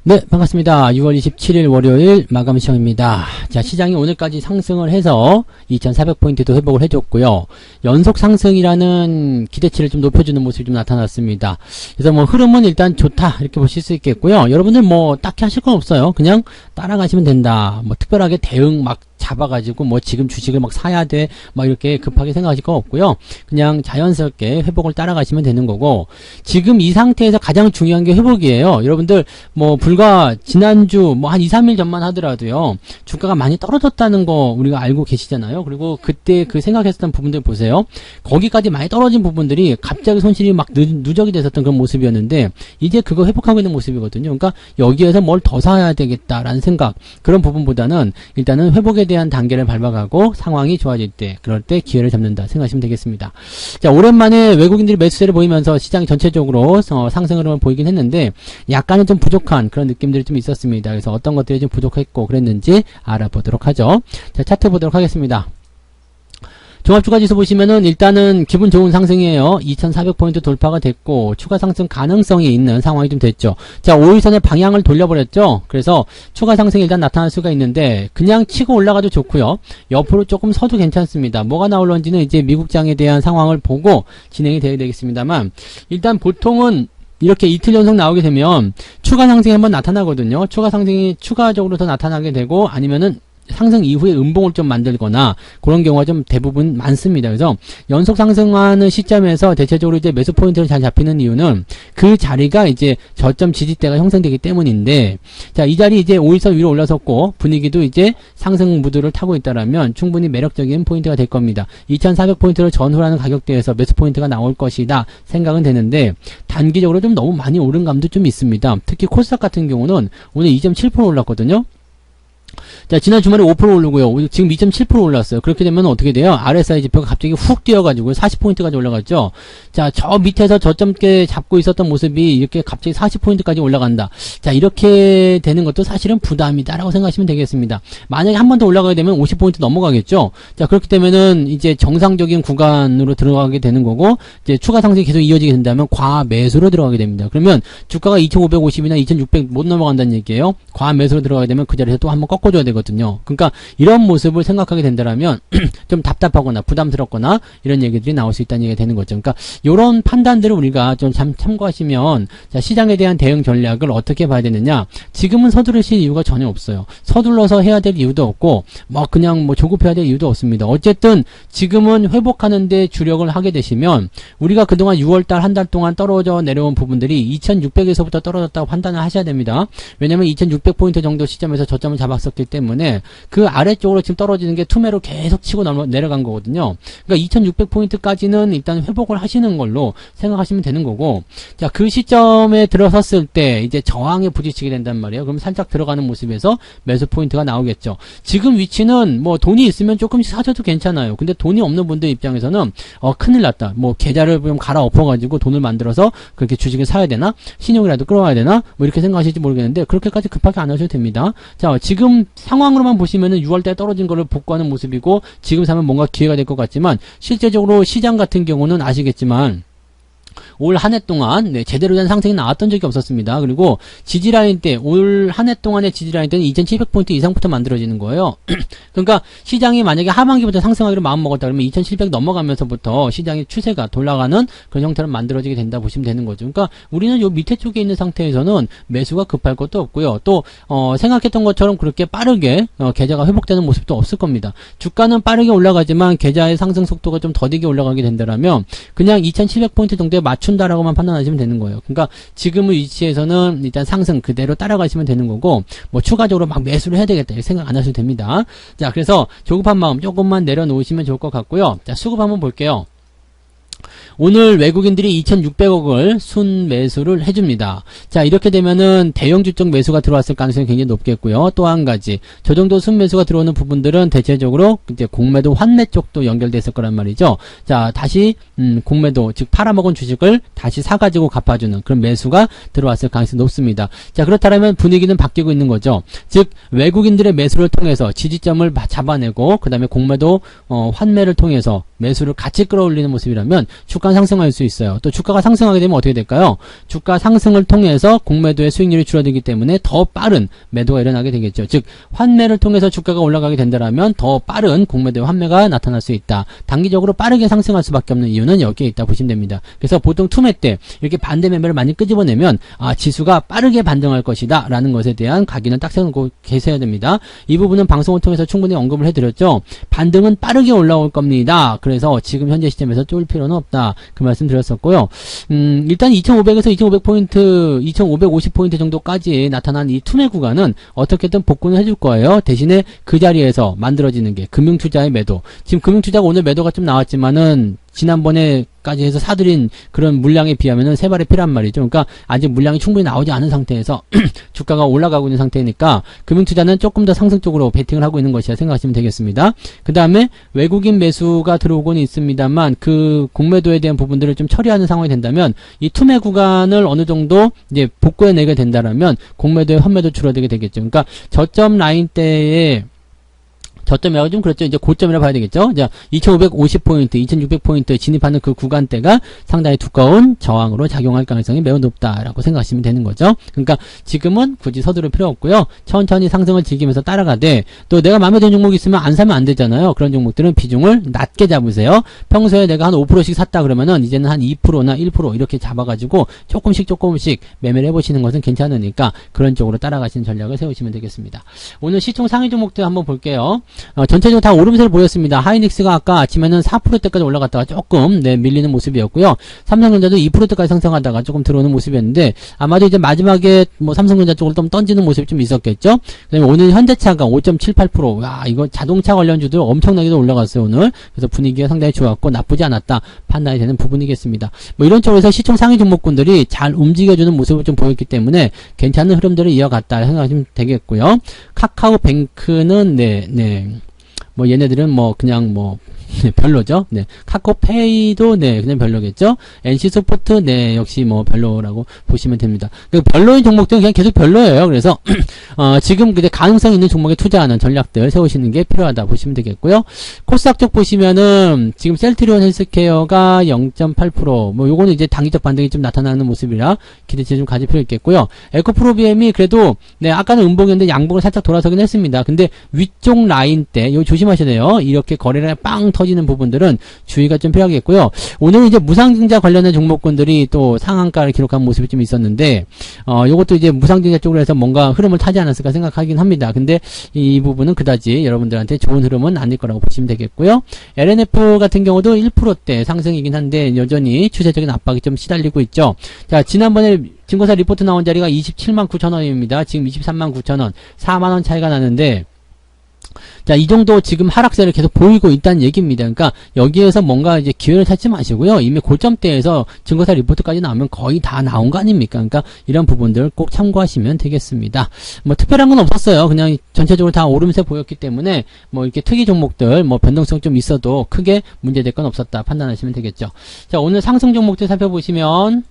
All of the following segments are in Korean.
네, 반갑습니다. 6월 27일 월요일 마감 시험입니다. 자, 시장이 오늘까지 상승을 해서 2400포인트도 회복을 해줬고요. 연속 상승이라는 기대치를 좀 높여주는 모습이 좀 나타났습니다. 그래서 뭐 흐름은 일단 좋다 이렇게 보실 수 있겠고요. 여러분들 뭐 딱히 하실 건 없어요. 그냥 따라가시면 된다. 뭐 특별하게 대응 막 잡아가지고 뭐 지금 주식을 막 사야 돼 막 이렇게 급하게 생각하실 거 없고요. 그냥 자연스럽게 회복을 따라가시면 되는 거고, 지금 이 상태에서 가장 중요한 게 회복이에요. 여러분들 뭐 불과 지난주 뭐 한 2, 3일 전만 하더라도요, 주가가 많이 떨어졌다는 거 우리가 알고 계시잖아요. 그리고 그때 그 생각했었던 부분들 보세요. 거기까지 많이 떨어진 부분들이 갑자기 손실이 막 누적이 됐었던 그런 모습이었는데, 이제 그거 회복하고 있는 모습이거든요. 그러니까 여기에서 뭘 더 사야 되겠다라는 생각, 그런 부분보다는 일단은 회복에 대한 단계를 밟아가고 상황이 좋아질 때, 그럴 때 기회를 잡는다 생각하시면 되겠습니다. 자, 오랜만에 외국인들이 매수세를 보이면서 시장이 전체적으로 상승 흐름을 보이긴 했는데 약간은 좀 부족한 그런 느낌들이 좀 있었습니다. 그래서 어떤 것들이 좀 부족했고 그랬는지 알아보도록 하죠. 자, 차트 보도록 하겠습니다. 종합주가지수 보시면은 일단은 기분 좋은 상승이에요. 2400포인트 돌파가 됐고 추가 상승 가능성이 있는 상황이 좀 됐죠. 자, 5일선의 방향을 돌려버렸죠. 그래서 추가 상승이 일단 나타날 수가 있는데 그냥 치고 올라가도 좋고요. 옆으로 조금 서도 괜찮습니다. 뭐가 나올런지는 이제 미국장에 대한 상황을 보고 진행이 되어야 되겠습니다만, 일단 보통은 이렇게 이틀 연속 나오게 되면 추가 상승이 한번 나타나거든요. 추가 상승이 추가적으로 더 나타나게 되고, 아니면은 상승 이후에 음봉을 좀 만들거나 그런 경우가 좀 대부분 많습니다. 그래서 연속 상승하는 시점에서 대체적으로 이제 매수 포인트를 잘 잡히는 이유는 그 자리가 이제 저점 지지대가 형성되기 때문인데, 자, 이 자리 이제 5일선 위로 올라섰고 분위기도 이제 상승 무드를 타고 있다라면 충분히 매력적인 포인트가 될 겁니다. 2400포인트를 전후라는 가격대에서 매수 포인트가 나올 것이다 생각은 되는데, 단기적으로 좀 너무 많이 오른 감도 좀 있습니다. 특히 코스닥 같은 경우는 오늘 2.7% 올랐거든요. 자, 지난 주말에 5% 오르고요. 지금 2.7% 올랐어요. 그렇게 되면 어떻게 돼요? RSI 지표가 갑자기 훅 뛰어가지고 40포인트까지 올라갔죠. 자, 저 밑에서 저점께 잡고 있었던 모습이 이렇게 갑자기 40포인트까지 올라간다. 자, 이렇게 되는 것도 사실은 부담이다라고 생각하시면 되겠습니다. 만약에 한 번 더 올라가게 되면 50포인트 넘어가겠죠. 자, 그렇게 되면은 이제 정상적인 구간으로 들어가게 되는 거고, 이제 추가 상승이 계속 이어지게 된다면 과매수로 들어가게 됩니다. 그러면 주가가 2550이나 2600 못 넘어간다는 얘기예요. 과매수로 들어가게 되면 그 자리에서 또 한번 꺾어줘야 되거든요. 그러니까 이런 모습을 생각하게 된다면 좀 답답하거나 부담스럽거나 이런 얘기들이 나올 수 있다는 얘기가 되는 거죠. 그러니까 이런 판단들을 우리가 좀 참고하시면, 자, 시장에 대한 대응 전략을 어떻게 봐야 되느냐. 지금은 서두르실 이유가 전혀 없어요. 서둘러서 해야 될 이유도 없고 뭐 그냥 뭐 조급해야 될 이유도 없습니다. 어쨌든 지금은 회복하는 데 주력을 하게 되시면, 우리가 그동안 6월달 한 달 동안 떨어져 내려온 부분들이 2600에서부터 떨어졌다고 판단을 하셔야 됩니다. 왜냐면 2600포인트 정도 시점에서 저점을 잡았었기 때문에 그 아래쪽으로 지금 떨어지는 게 투매로 계속 치고 내려간 거거든요. 그러니까 2600포인트까지는 일단 회복을 하시는 걸로 생각하시면 되는 거고, 자, 그 시점에 들어섰을 때 이제 저항에 부딪히게 된단 말이에요. 그럼 살짝 들어가는 모습에서 매수 포인트가 나오겠죠. 지금 위치는 뭐 돈이 있으면 조금씩 사셔도 괜찮아요. 근데 돈이 없는 분들 입장에서는 큰일 났다. 뭐 계좌를 좀 갈아엎어가지고 돈을 만들어서 그렇게 주식을 사야 되나? 신용이라도 끌어와야 되나? 뭐 이렇게 생각하실지 모르겠는데 그렇게까지 급하게 안 하셔도 됩니다. 자, 지금 상황으로만 보시면은 6월달에 떨어진 거를 복구하는 모습이고, 지금 사면 뭔가 기회가 될 것 같지만 실제적으로 시장 같은 경우는 아시겠지만 올 한 해 동안 제대로 된 상승이 나왔던 적이 없었습니다. 그리고 지지라인 때, 올 한 해 동안의 지지라인 때는 2700포인트 이상부터 만들어지는 거예요. 그러니까 시장이 만약에 하반기부터 상승하기로 마음먹었다 그러면 2700 넘어가면서부터 시장의 추세가 돌아가는 그런 형태로 만들어지게 된다 보시면 되는 거죠. 그러니까 우리는 요 밑에 쪽에 있는 상태에서는 매수가 급할 것도 없고요. 또 생각했던 것처럼 그렇게 빠르게 계좌가 회복되는 모습도 없을 겁니다. 주가는 빠르게 올라가지만 계좌의 상승 속도가 좀 더디게 올라가게 된다면 그냥 2700포인트 정도에 맞춘다라고만 판단하시면 되는 거예요. 그러니까 지금의 위치에서는 일단 상승 그대로 따라가시면 되는 거고, 뭐 추가적으로 막 매수를 해야 되겠다 이렇게 생각 안 하셔도 됩니다. 자, 그래서 조급한 마음 조금만 내려놓으시면 좋을 것 같고요. 자, 수급 한번 볼게요. 오늘 외국인들이 2,600억을 순매수를 해줍니다. 자, 이렇게 되면은 대형주 쪽 매수가 들어왔을 가능성이 굉장히 높겠고요. 또 한 가지, 저 정도 순매수가 들어오는 부분들은 대체적으로 이제 공매도 환매 쪽도 연결돼 있을 거란 말이죠. 자, 다시 공매도, 즉 팔아먹은 주식을 다시 사가지고 갚아주는 그런 매수가 들어왔을 가능성이 높습니다. 자, 그렇다면 분위기는 바뀌고 있는 거죠. 즉 외국인들의 매수를 통해서 지지점을 잡아내고 그 다음에 공매도 환매를 통해서 매수를 같이 끌어올리는 모습이라면 주가는 상승할 수 있어요. 또 주가가 상승하게 되면 어떻게 될까요? 주가 상승을 통해서 공매도의 수익률이 줄어들기 때문에 더 빠른 매도가 일어나게 되겠죠. 즉 환매를 통해서 주가가 올라가게 된다면 더 빠른 공매도의 환매가 나타날 수 있다. 단기적으로 빠르게 상승할 수밖에 없는 이유는 여기에 있다 보시면 됩니다. 그래서 보통 투매 때 이렇게 반대 매매를 많이 끄집어내면 지수가 빠르게 반등할 것이다 라는 것에 대한 각인을 딱 세우고 계셔야 됩니다. 이 부분은 방송을 통해서 충분히 언급을 해드렸죠. 반등은 빠르게 올라올 겁니다. 그래서 지금 현재 시점에서 쫄 필요는 없다. 그 말씀 드렸었고요. 일단 2500에서 2500포인트, 2550포인트 정도까지 나타난 이 투매 구간은 어떻게든 복구는 해줄 거예요. 대신에 그 자리에서 만들어지는 게 금융투자의 매도. 지금 금융투자가 오늘 매도가 좀 나왔지만은 지난번에까지 해서 사들인 그런 물량에 비하면은 세 발의 피란 말이죠. 그러니까 아직 물량이 충분히 나오지 않은 상태에서 주가가 올라가고 있는 상태니까 금융투자는 조금 더 상승 쪽으로 베팅을 하고 있는 것이라 생각하시면 되겠습니다. 그 다음에 외국인 매수가 들어오고는 있습니다만 그 공매도에 대한 부분들을 좀 처리하는 상황이 된다면 이 투매 구간을 어느 정도 이제 복구해내게 된다라면 공매도의 환매도 줄어들게 되겠죠. 그러니까 저점 라인 때에 저점이라고 좀 그렇죠. 이제 고점이라 봐야 되겠죠. 자, 2550포인트, 2600포인트 진입하는 그 구간대가 상당히 두꺼운 저항으로 작용할 가능성이 매우 높다라고 생각하시면 되는 거죠. 그러니까 지금은 굳이 서두를 필요 없고요. 천천히 상승을 즐기면서 따라가되 또 내가 마음에 드는 종목이 있으면 안 사면 안 되잖아요. 그런 종목들은 비중을 낮게 잡으세요. 평소에 내가 한 5%씩 샀다 그러면은 이제는 한 2%나 1% 이렇게 잡아가지고 조금씩 매매를 해보시는 것은 괜찮으니까 그런 쪽으로 따라가시는 전략을 세우시면 되겠습니다. 오늘 시총 상위 종목들 한번 볼게요. 전체적으로 다 오름세를 보였습니다. 하이닉스가 아까 아침에는 4%대까지 올라갔다가 조금 밀리는 모습이었고요. 삼성전자도 2%대까지 상승하다가 조금 들어오는 모습이었는데 아마도 이제 마지막에 뭐 삼성전자 쪽으로 좀 던지는 모습이 좀 있었겠죠. 그다음에 오늘 현대차가 5.78%. 와, 이거 자동차 관련주들 엄청나게도 올라갔어요 오늘. 그래서 분위기가 상당히 좋았고 나쁘지 않았다 판단이 되는 부분이겠습니다. 뭐 이런 쪽에서 시총 상위 종목군들이 잘 움직여주는 모습을 좀 보였기 때문에 괜찮은 흐름들을 이어갔다 생각하시면 되겠고요. 카카오뱅크는 뭐 얘네들은 뭐 그냥 뭐 별로죠. 네. 카카오페이도 그냥 별로겠죠. NC소프트 역시 뭐 별로라고 보시면 됩니다. 그 별로인 종목들은 그냥 계속 별로예요. 그래서 지금 근데 가능성 있는 종목에 투자하는 전략들 세우시는 게 필요하다 보시면 되겠고요. 코스닥 쪽 보시면은 지금 셀트리온 헬스케어가 0.8%, 뭐 요거는 이제 단기적 반등이 좀 나타나는 모습이라 기대치 좀 가질 필요 있겠고요. 에코프로비엠이 그래도 아까는 음봉이었는데 양봉을 살짝 돌아서긴 했습니다. 근데 위쪽 라인 때 요 조심하셔야 돼요. 이렇게 거래량이 빵 터지는 부분들은 주의가 좀 필요하겠고요. 오늘 이제 무상증자 관련된 종목군들이 또 상한가를 기록한 모습이 좀 있었는데 요것도 이제 무상증자 쪽으로 해서 뭔가 흐름을 타지 않았을까 생각하긴 합니다. 근데 이 부분은 그다지 여러분들한테 좋은 흐름은 아닐 거라고 보시면 되겠고요. LNF 같은 경우도 1%대 상승이긴 한데 여전히 추세적인 압박이 좀 시달리고 있죠. 자, 지난번에 증거사 리포트 나온 자리가 27만 9천 원입니다. 지금 23만 9천 원, 4만 원 차이가 나는데 자, 이 정도 지금 하락세를 계속 보이고 있다는 얘기입니다. 그러니까 여기에서 뭔가 이제 기회를 찾지 마시고요. 이미 고점대에서 증거사 리포트까지 나오면 거의 다 나온 거 아닙니까? 그러니까 이런 부분들 꼭 참고하시면 되겠습니다. 뭐 특별한 건 없었어요. 그냥 전체적으로 다 오름세 보였기 때문에 뭐 이렇게 특이 종목들 뭐 변동성 좀 있어도 크게 문제될 건 없었다 판단하시면 되겠죠. 자, 오늘 상승 종목들 살펴보시면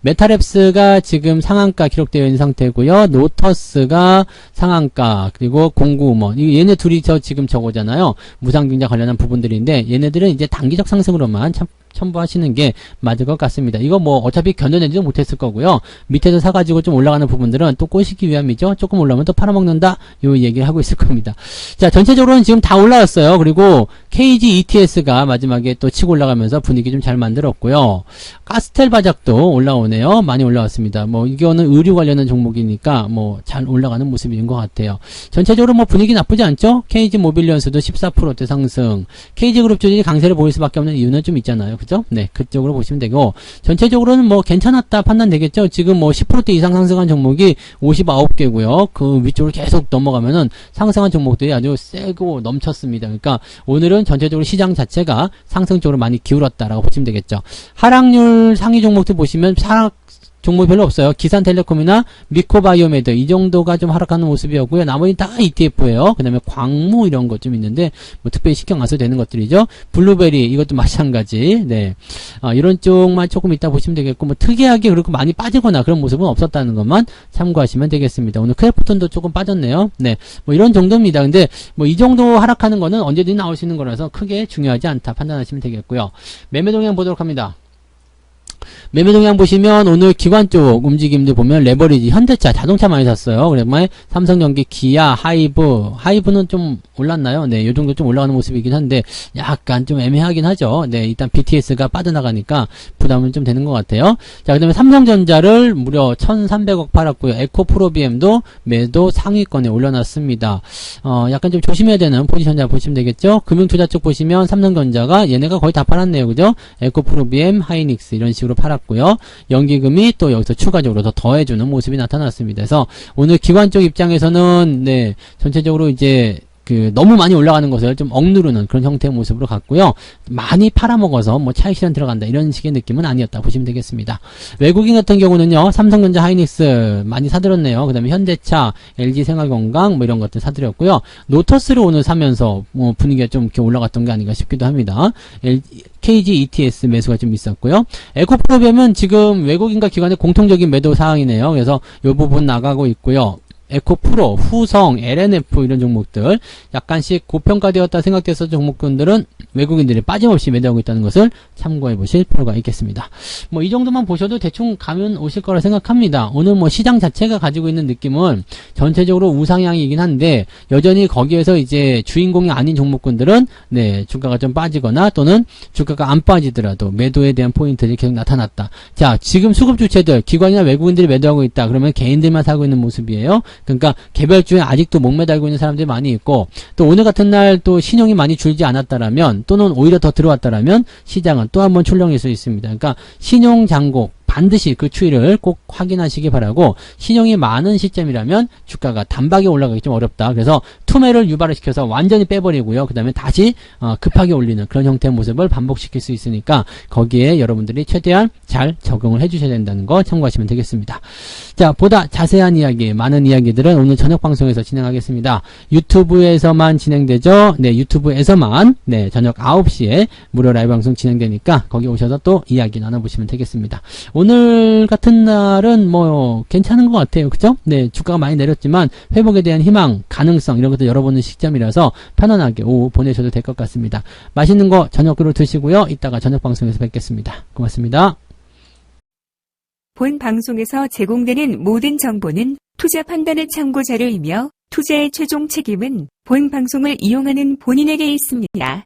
메타랩스가 지금 상한가 기록되어 있는 상태고요. 노터스가 상한가, 그리고 공구 얘네 둘이 지금 저거잖아요. 무상증자 관련한 부분들인데 얘네들은 이제 단기적 상승으로만 첨부하시는 게 맞을 것 같습니다. 이거 뭐 어차피 견뎌내지도 못했을 거고요. 밑에서 사가지고 좀 올라가는 부분들은 또 꼬시기 위함이죠. 조금 올라오면 또 팔아먹는다. 요 얘기를 하고 있을 겁니다. 자, 전체적으로는 지금 다 올라왔어요. 그리고 KG ETS가 마지막에 또 치고 올라가면서 분위기 좀 잘 만들었고요. 가스텔 바작도 올라오네요. 많이 올라왔습니다. 뭐 이거는 의류 관련한 종목이니까 뭐 잘 올라가는 모습인 것 같아요. 전체적으로 뭐 분위기 나쁘지 않죠? KG 모빌리언스도 14%대 상승. KG 그룹주들이 강세를 보일 수밖에 없는 이유는 좀 있잖아요. 그죠? 그죠? 네, 그쪽으로 보시면 되고, 전체적으로는 뭐 괜찮았다 판단되겠죠? 지금 뭐 10%대 이상 상승한 종목이 59개고요. 그 위쪽으로 계속 넘어가면은 상승한 종목들이 아주 세고 넘쳤습니다. 그러니까 오늘은 전체적으로 시장 자체가 상승 쪽으로 많이 기울었다라고 보시면 되겠죠. 하락률 상위 종목들 보시면 하락 종목이 별로 없어요. 기산텔레콤이나 미코바이오메드 이 정도가 좀 하락하는 모습이었고요. 나머지 다 ETF예요. 그 다음에 광무 이런 것 좀 있는데 뭐 특별히 신경 안 써도 되는 것들이죠. 블루베리 이것도 마찬가지. 네, 이런 쪽만 조금 이따 보시면 되겠고 뭐 특이하게 그렇게 많이 빠지거나 그런 모습은 없었다는 것만 참고하시면 되겠습니다. 오늘 크래프톤도 조금 빠졌네요. 네, 뭐 이런 정도입니다. 근데 뭐 이 정도 하락하는 거는 언제든지 나올 수 있는 거라서 크게 중요하지 않다 판단하시면 되겠고요. 매매 동향 보도록 합니다. 매매 동향 보시면 오늘 기관 쪽 움직임들 보면 레버리지, 현대차, 자동차 많이 샀어요. 그다음에 삼성전기, 기아, 하이브는 좀 올랐나요? 네, 요 정도 좀 올라가는 모습이긴 한데 약간 좀 애매하긴 하죠. 네, 일단 BTS가 빠져나가니까 부담은 좀 되는 것 같아요. 자, 그다음에 삼성전자를 무려 1,300억 팔았고요. 에코프로비엠도 매도 상위권에 올려놨습니다. 약간 좀 조심해야 되는 포지션 잘 보시면 되겠죠. 금융투자 쪽 보시면 삼성전자가 얘네가 거의 다 팔았네요. 그죠? 에코프로비엠, 하이닉스 이런 식으로 팔았고요. 연기금이 또 여기서 추가적으로 더 더해주는 모습이 나타났습니다. 그래서 오늘 기관 쪽 입장에서는 네, 전체적으로 이제 너무 많이 올라가는 것을 좀 억누르는 그런 형태의 모습으로 갔고요. 많이 팔아먹어서 뭐 차익 실현 들어간다 이런 식의 느낌은 아니었다 보시면 되겠습니다. 외국인 같은 경우는요. 삼성전자, 하이닉스 많이 사들였네요. 그 다음에 현대차, LG생활건강 뭐 이런 것들 사들였고요. 노터스를 오늘 사면서 뭐 분위기가 좀 이렇게 올라갔던 게 아닌가 싶기도 합니다. KG ETS 매수가 좀 있었고요. 에코프로비엠은 지금 외국인과 기관의 공통적인 매도 사항이네요. 그래서 이 부분 나가고 있고요. 에코프로, 후성, LNF 이런 종목들 약간씩 고평가되었다 생각돼서 종목군들은 외국인들이 빠짐없이 매도하고 있다는 것을 참고해 보실 필요가 있겠습니다. 뭐 이 정도만 보셔도 대충 가면 오실 거라 생각합니다. 오늘 뭐 시장 자체가 가지고 있는 느낌은 전체적으로 우상향이긴 한데 여전히 거기에서 이제 주인공이 아닌 종목군들은 네, 주가가 좀 빠지거나 또는 주가가 안 빠지더라도 매도에 대한 포인트들이 계속 나타났다. 자, 지금 수급 주체들, 기관이나 외국인들이 매도하고 있다. 그러면 개인들만 사고 있는 모습이에요. 그러니까 개별주에 아직도 목매달고 있는 사람들이 많이 있고 또 오늘 같은 날 또 신용이 많이 줄지 않았다라면 또는 오히려 더 들어왔다라면 시장은 또 한번 출렁일 수 있습니다. 그러니까 신용 장고 반드시 그 추이를 꼭 확인하시기 바라고 신용이 많은 시점이라면 주가가 단박에 올라가기 좀 어렵다. 그래서 투매를 유발을 시켜서 완전히 빼버리고요. 그 다음에 다시 급하게 올리는 그런 형태의 모습을 반복시킬 수 있으니까 거기에 여러분들이 최대한 잘 적응을 해주셔야 된다는 거 참고하시면 되겠습니다. 자, 보다 자세한 이야기, 많은 이야기들은 오늘 저녁 방송에서 진행하겠습니다. 유튜브에서만 진행되죠. 네, 유튜브에서만 네, 저녁 9시에 무료 라이브 방송 진행되니까 거기 오셔서 또 이야기 나눠보시면 되겠습니다. 오늘 같은 날은 뭐 괜찮은 것 같아요. 그죠? 네, 주가가 많이 내렸지만 회복에 대한 희망, 가능성 이런 것들 열어보는 시점이라서 편안하게 오후 보내셔도 될 것 같습니다. 맛있는 거 저녁으로 드시고요. 이따가 저녁 방송에서 뵙겠습니다. 고맙습니다. 본 방송에서 제공되는 모든 정보는 투자 판단의 참고 자료이며 투자의 최종 책임은 본 방송을 이용하는 본인에게 있습니다.